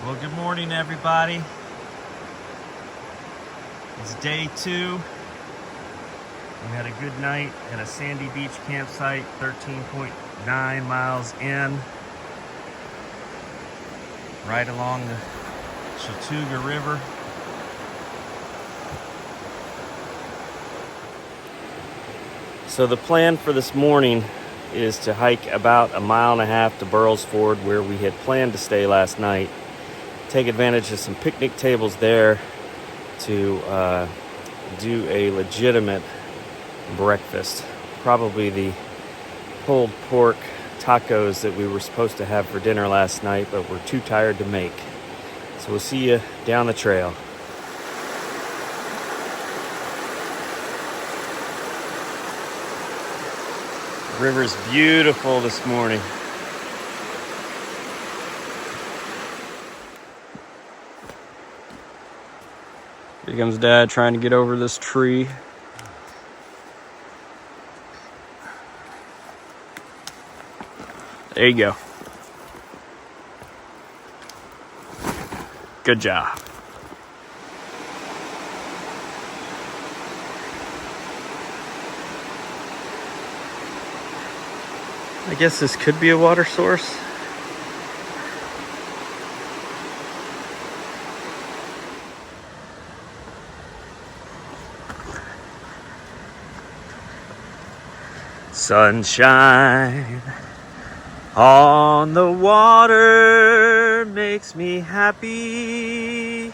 Well, good morning, everybody. It's day 2. We had a good night at a sandy beach campsite, 13.9 miles in, right along the Chattooga River. So the plan for this morning is to hike about 1.5 miles to Burroughs Ford, where we had planned to stay last night. Take advantage of some picnic tables there to do a legitimate breakfast. Probably the pulled pork tacos that we were supposed to have for dinner last night, but we're too tired to make. So we'll see you down the trail. The river's beautiful this morning. Here comes Dad trying to get over this tree. There you go. Good job. I guess this could be a water source. Sunshine on the water makes me happy.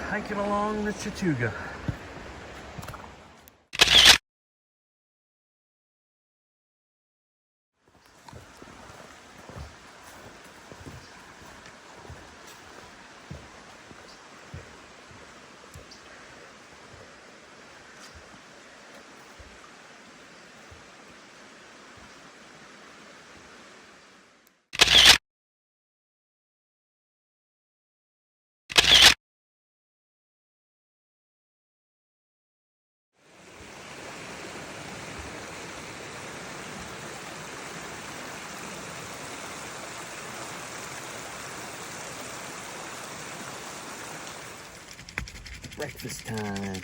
Hiking along the Chattooga. Breakfast time.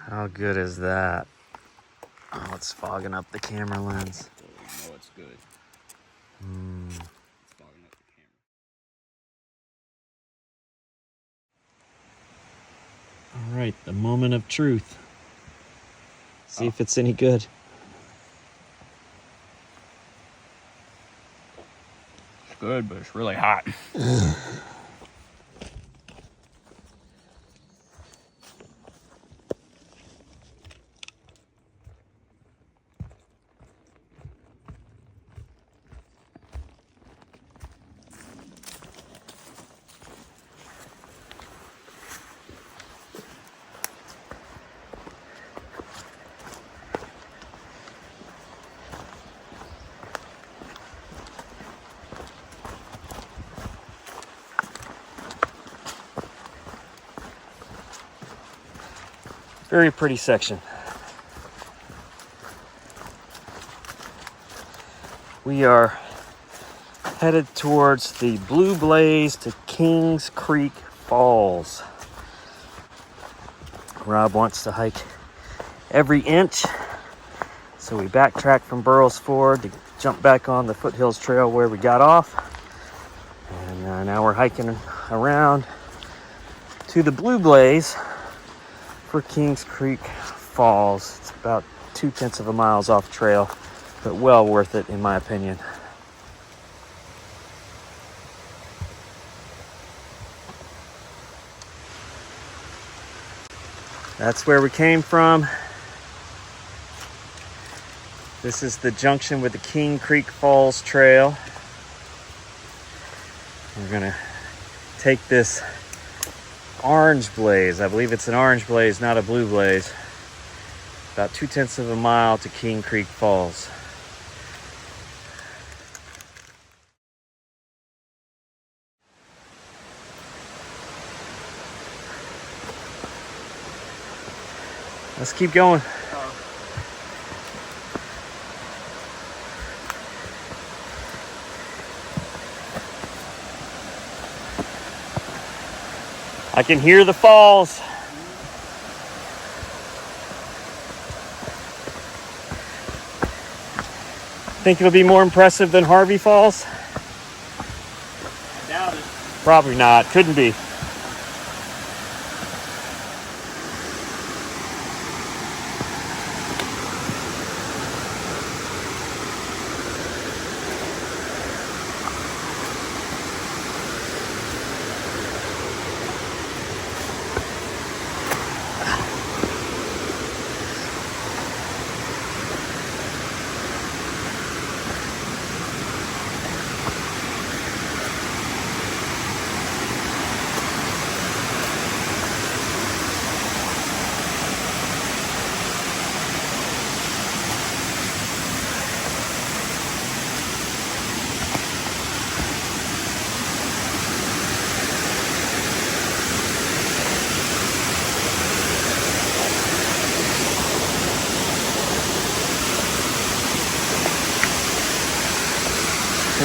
How good is that? Oh, it's fogging up the camera lens. Oh, it's good. It's fogging up the camera. All right, the moment of truth. See if it's any good. It's good, but it's really hot. Very pretty section. We are headed towards the Blue Blaze to Kings Creek Falls. Rob wants to hike every inch, so we backtracked from Burroughs Ford to jump back on the Foothills Trail where we got off. And now we're hiking around to the Blue Blaze for Kings Creek Falls. It's about 0.2 of a mile off trail, but well worth it in my opinion. That's where we came from. This is the junction with the King Creek Falls Trail. We're gonna take this orange blaze. I believe it's an orange blaze, not a blue blaze. About 0.2 of a mile to King Creek Falls. Let's keep going. I can hear the falls. Think it'll be more impressive than Harvey Falls? I doubt it. Probably not. Couldn't be.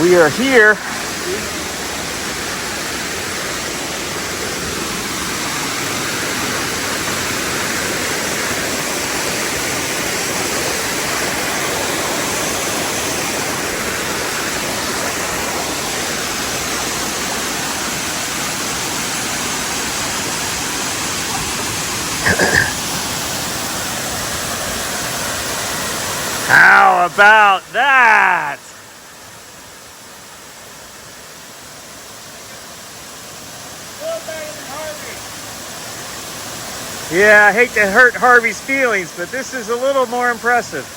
We are here. How about that? Yeah, I hate to hurt Harvey's feelings, but this is a little more impressive.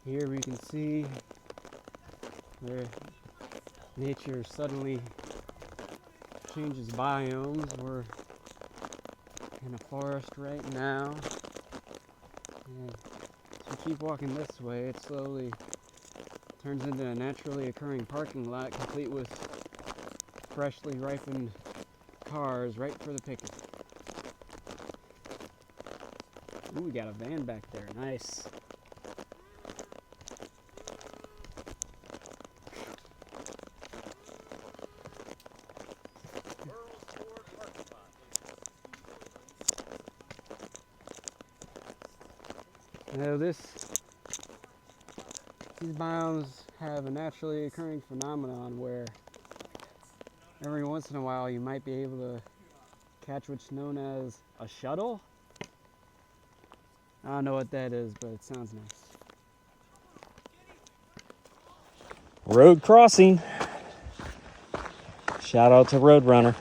Here we can see where nature suddenly changes biomes. We're in a forest right now, and as we keep walking this way, it slowly turns into a naturally occurring parking lot complete with freshly ripened cars right for the picking. Ooh, we got a van back there. Nice. Now these biomes have a naturally occurring phenomenon where every once in a while you might be able to catch what's known as a shuttle. I don't know what that is, but it sounds nice. Road crossing. Shout out to Roadrunner.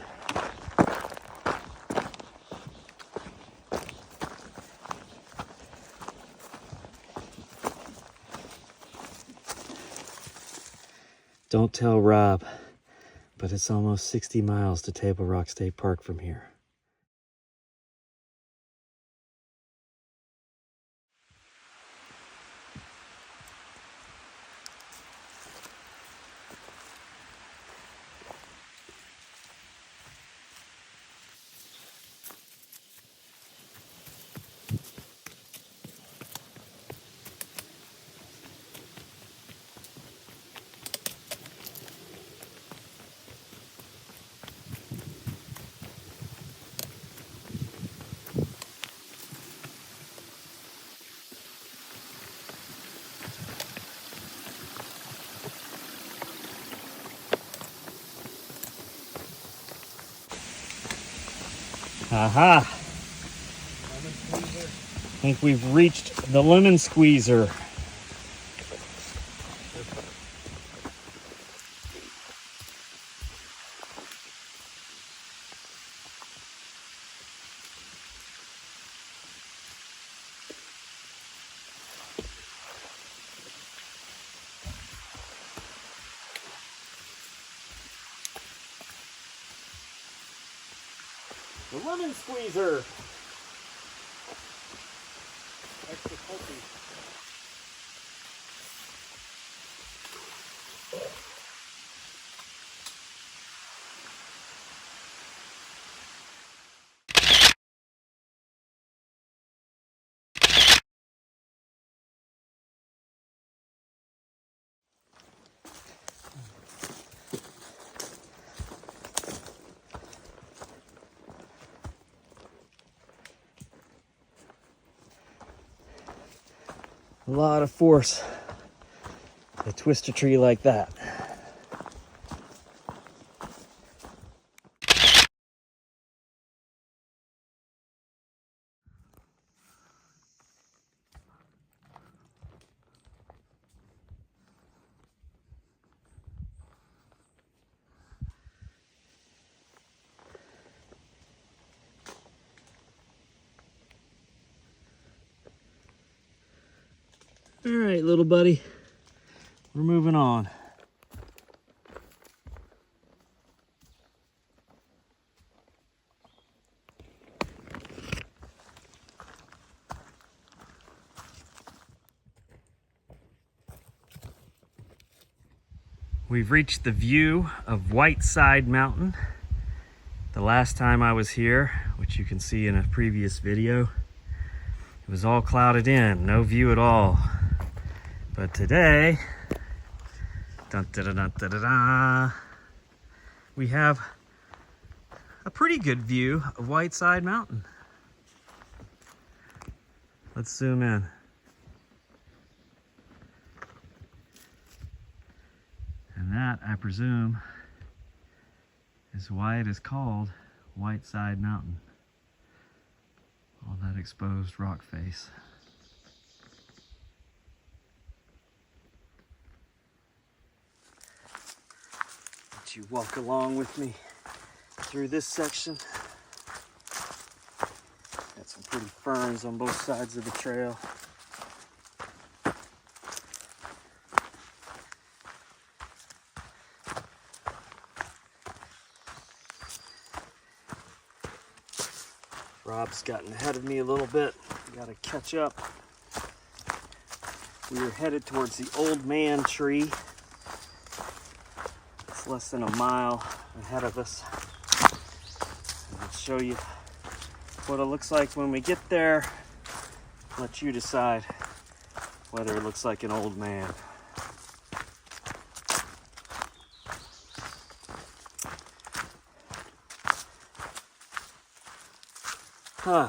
Don't tell Rob, but it's almost 60 miles to Table Rock State Park from here. Aha! I think we've reached the lemon squeezer. The lemon squeezer. Extra pulpy. A lot of force to twist a tree like that. All right, little buddy, we're moving on. We've reached the view of Whiteside Mountain. The last time I was here, which you can see in a previous video, it was all clouded in, no view at all. But today, dun, da, da, da, da, da, da, we have a pretty good view of Whiteside Mountain. Let's zoom in. And that, I presume, is why it is called Whiteside Mountain. All that exposed rock face. Let you walk along with me through this section. Got some pretty ferns on both sides of the trail. Rob's gotten ahead of me a little bit. Gotta catch up. We are headed towards the old man tree. It's less than a mile ahead of us. And I'll show you what it looks like when we get there. Let you decide whether it looks like an old man. Huh.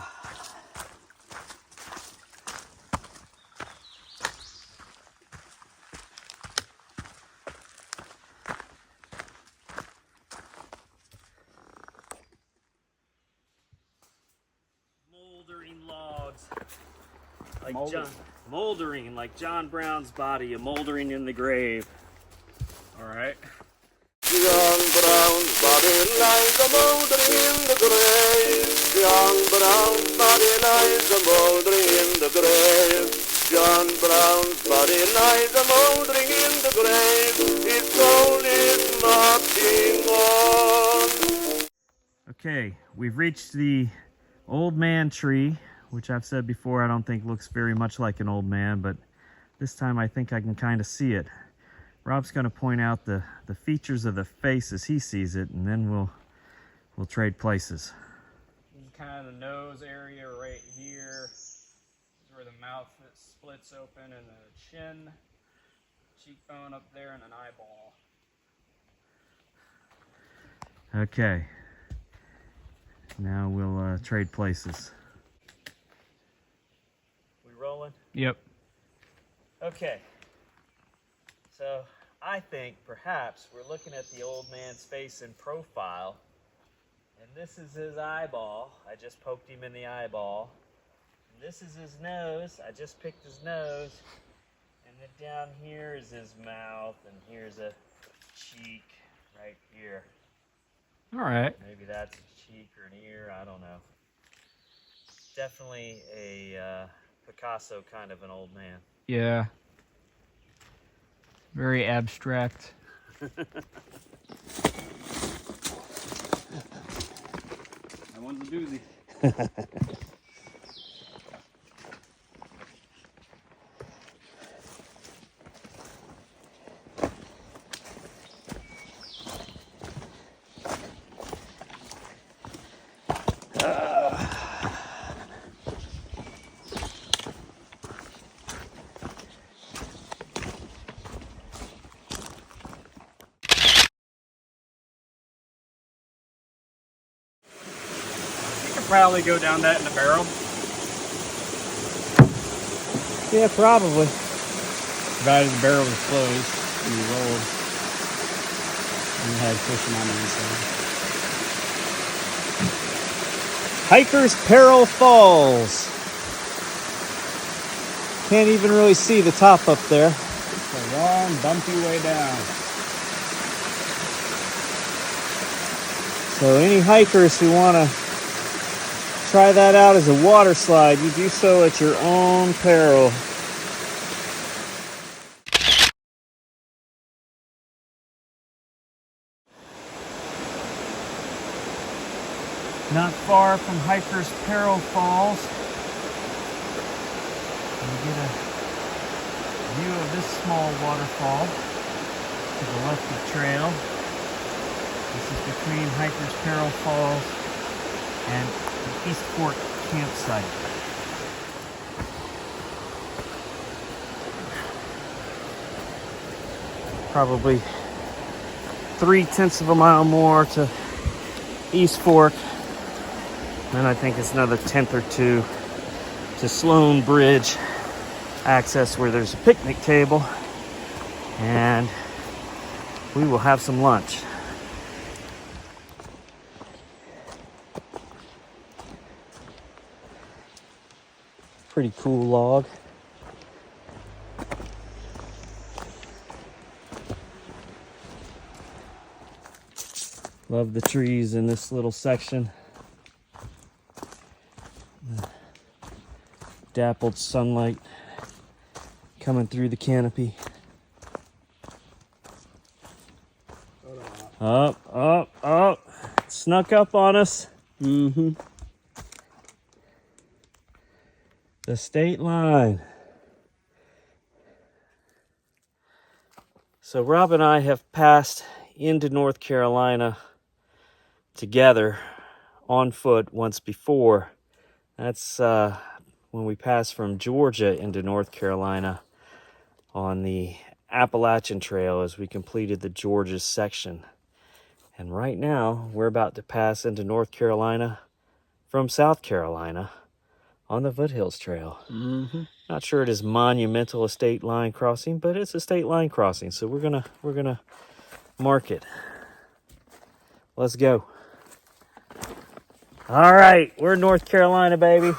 Mouldering logs. Mouldering like John Brown's body, a mouldering in the grave. All right. John Brown's body lies a mouldering in the grave. John Brown's body lies a mouldering in the grave. John and brown's body lies a mouldering in the grave. His soul is marching on. Okay, we've reached the old man tree, which I've said before I don't think looks very much like an old man, but this time I think I can kind of see it. Rob's going to point out the features of the face as he sees it, and then we'll trade places. This is kind of the nose area right here. This is where the mouth splits open, and the chin, cheekbone up there, and an eyeball. Okay. Now we'll trade places. We rolling? Yep. Okay. So I think perhaps we're looking at the old man's face in profile, and this is his eyeball. I just poked him in the eyeball. And this is his nose. I just picked his nose. And then down here is his mouth, and here's a cheek right here. All right. Maybe that's a cheek or an ear, I don't know. Definitely a Picasso kind of an old man. Yeah. Very abstract. That one's a doozy. Probably go down that in a barrel. Yeah, probably. Provided the barrel was closed and you rolled. And you had pushing on the inside. Hiker's Peril Falls. Can't even really see the top up there. It's a long, bumpy way down. So any hikers who want to try that out as a water slide, you do so at your own peril. Not far from Hiker's Peril Falls, you get a view of this small waterfall to the left of the trail. This is between Hiker's Peril Falls and the East Fork campsite. Probably 3/10 of a mile more to East Fork. Then I think it's another 1/10 or 2 to Sloan Bridge access, where there's a picnic table, and we will have some lunch. Pretty cool log. Love the trees in this little section. The dappled sunlight coming through the canopy. Up, up, up. Snuck up on us. The state line. So Rob and I have passed into North Carolina together on foot once before. That's when we passed from Georgia into North Carolina on the Appalachian Trail as we completed the Georgia section. And right now we're about to pass into North Carolina from South Carolina on the Foothills Trail. Not sure it is monumental a state line crossing, but it's a state line crossing, so we're gonna mark it. Let's go. All right, we're in North Carolina, baby.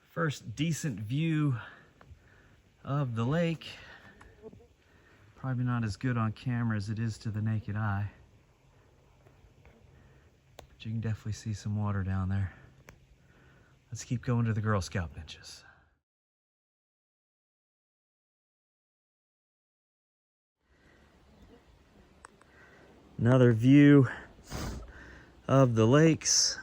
First decent view of the lake. Probably not as good on camera as it is to the naked eye. But you can definitely see some water down there. Let's keep going to the Girl Scout benches. Another view of the lakes.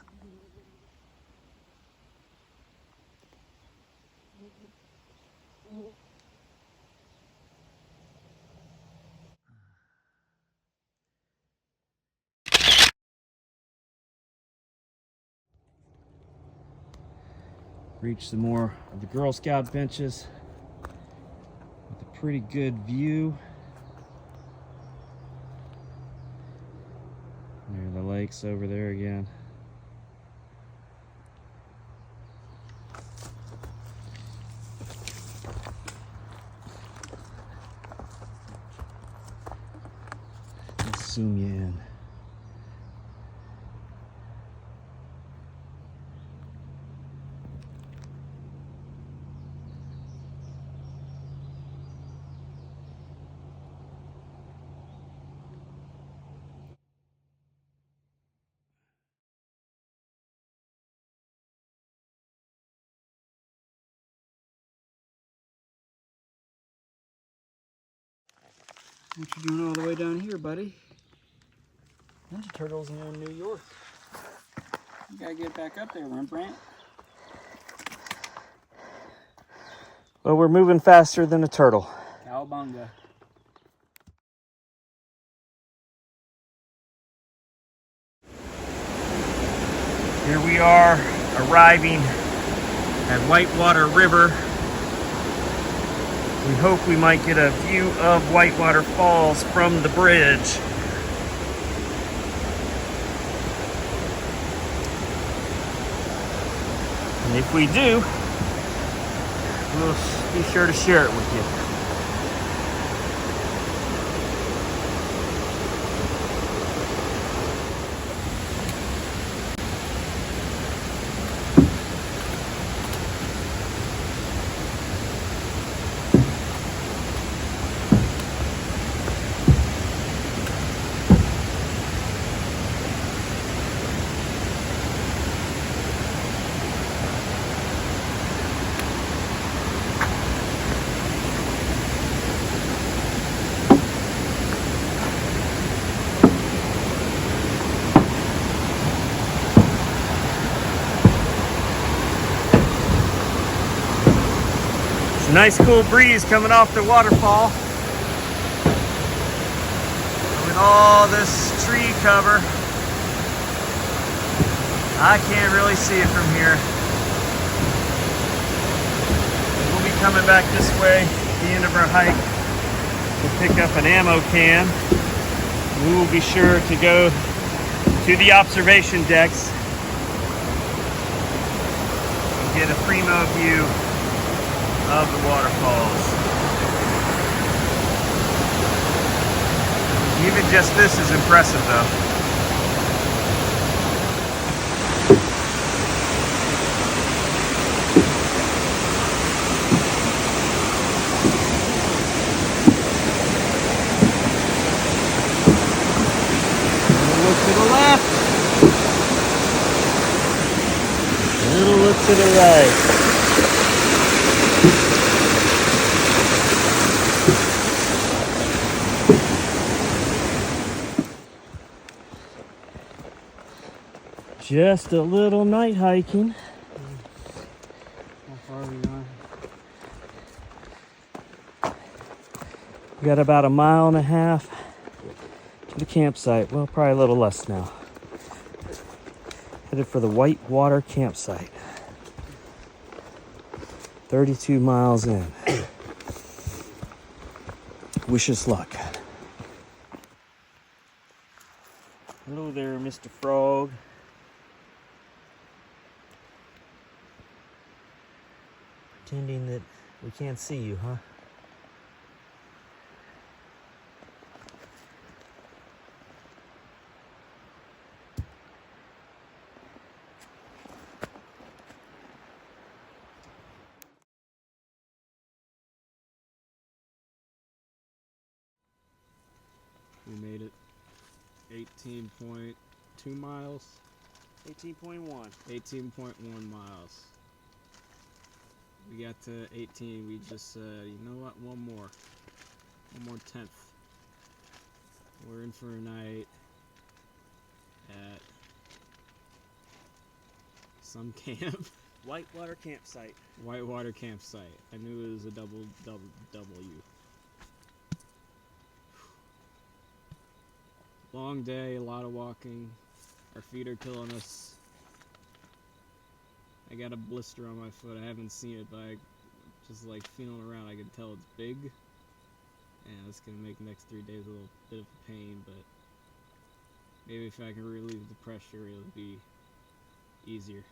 Reach some more of the Girl Scout benches with a pretty good view. There are the lakes over there again. Let's zoom you in. What you doing all the way down here, buddy? Ninja Turtles in New York. You gotta get back up there, Rembrandt. Well, we're moving faster than a turtle. Cowabunga. Here we are arriving at Whitewater River. We hope we might get a view of Whitewater Falls from the bridge. And if we do, we'll be sure to share it with you. It's a nice cool breeze coming off the waterfall. With all this tree cover, I can't really see it from here. We'll be coming back this way at the end of our hike to pick up an ammo can. We will be sure to go to the observation decks and get a primo view of the waterfalls. Even just this is impressive though. Look to the left. Little look to the right. Just a little night hiking. How far are we going? We got about 1.5 miles to the campsite. Well, probably a little less now. Headed for the Whitewater campsite. 32 miles in. Wish us luck. Hello there, Mr. Frog. Pretending that we can't see you, huh? We made it 18.2 miles. 18.1. 18.1 miles. We got to 18. We just said, you know what? One more tenth. We're in for a night at some camp. Whitewater campsite. Whitewater campsite. I knew it was a double W. Long day, a lot of walking. Our feet are killing us. I got a blister on my foot. I haven't seen it, but I just like feeling around. I can tell it's big. And it's gonna make the next 3 days a little bit of a pain, but maybe if I can relieve the pressure, it'll be easier.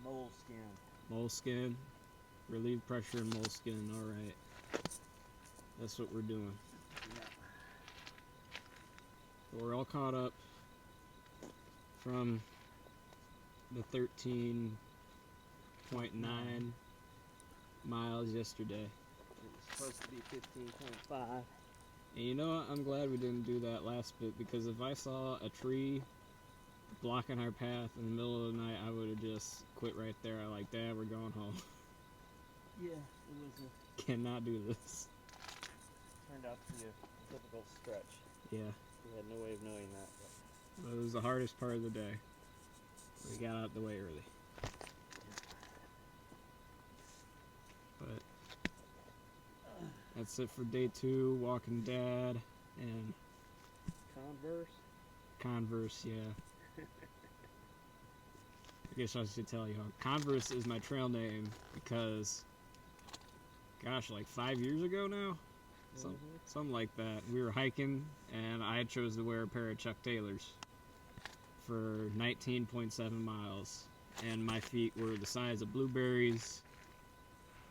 Moleskin. Moleskin, relieve pressure in moleskin. All right, that's what we're doing. Yeah. So we're all caught up from the 13.9 miles yesterday. It was supposed to be 15.5. And you know what? I'm glad we didn't do that last bit, because if I saw a tree blocking our path in the middle of the night, I would have just quit right there. I'm like, Dad, we're going home. Yeah, it was Cannot do this. turned out to be a difficult stretch. Yeah, We had no way of knowing that. But it was the hardest part of the day. We got out the way early. But that's it for day 2. Walking Dad and Converse, yeah. I guess I should tell you, Converse is my trail name because, gosh, like 5 years ago now? Something like that. We were hiking, and I chose to wear a pair of Chuck Taylors for 19.7 miles, and my feet were the size of blueberries.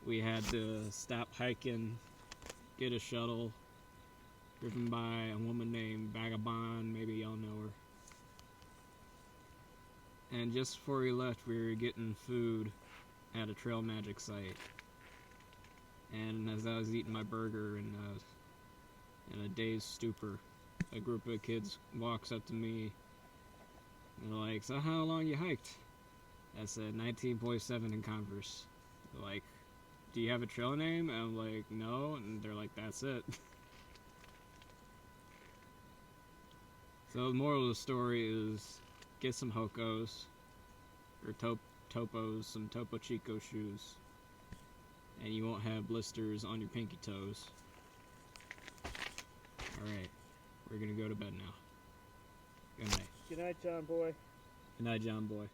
We had to stop hiking, get a shuttle, driven by a woman named Vagabond, maybe y'all know her. And just before we left, we were getting food at a Trail Magic site. And as I was eating my burger in a dazed stupor, a group of kids walks up to me and they're like, "So how long you hiked?" I said 19.7 in Converse. They're like, "Do you have a trail name?" And I'm like, "No." And they're like, "That's it." So the moral of the story is, get some Hokos, or Topos, some Topo Chico shoes, and you won't have blisters on your pinky toes. Alright, we're gonna go to bed now. Good night. good night, John boy. Good night, John boy.